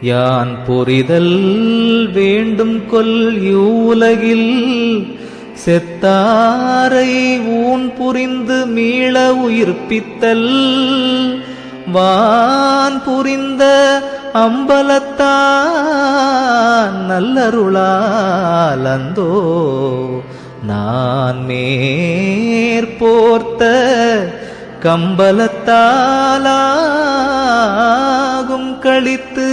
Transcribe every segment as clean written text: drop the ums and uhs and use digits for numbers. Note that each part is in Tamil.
யான் புரிதல் வேண்டும் கொல் யூலகில் செத்தாரை ஊன் புரிந்து மீள உயிர்ப்பித்தல் வான் புரிந்த அம்பலத்தான் நல்லருளாலந்தோ நான் மேற்போர்த்த கம்பலத்தாலாகும் களித்து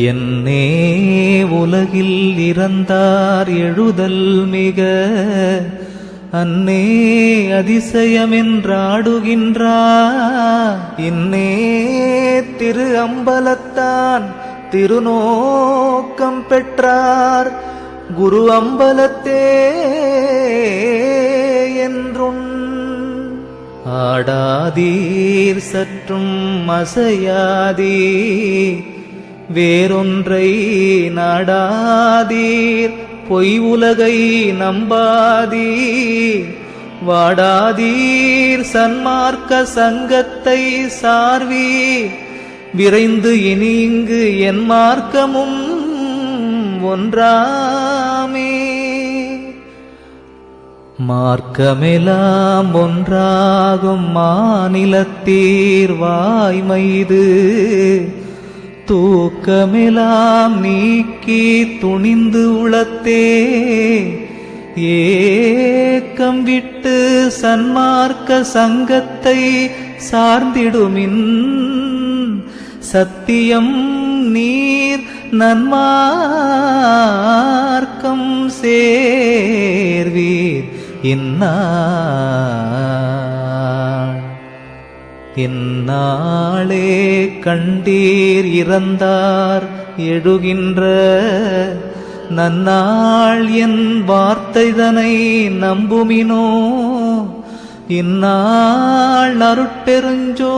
என்னே உலகில் இறந்தார் எழுதல் மிக அன்னே அதிசயமென்றாடுகின்றார் இன்னே திரு அம்பலத்தான் திருநோக்கம் பெற்றார் குரு அம்பலத்தே என்றும் ஆடாதீர் சற்றும் அசையாதீர் வேறொன்றை நாடாதீர் பொய் உலகை நம்பாதீர் வாடாதீர் சன்மார்க்க சங்கத்தை சார்வீர் விரைந்து இனி இங்கு என் மார்க்கமும் ஒன்றாமே மார்க்கமெல்லாம் ஒன்றாகும் மாநிலத்தீர் வாய்மைது தூக்கமெல்லாம் நீக்கி துணிந்து உளத்தே ஏக்கம் விட்டு சன்மார்க்க சங்கத்தை சார்ந்திடுமின் சத்தியம் நீர் நன்மார்க்கம் சேர்வீர் இந்நாளே கண்டீர் இறந்தார் எழுகின்ற நன்னாள் என் வார்த்தைதனை நம்புமினோ இந்நாள் அருட்பெருஞ்சோ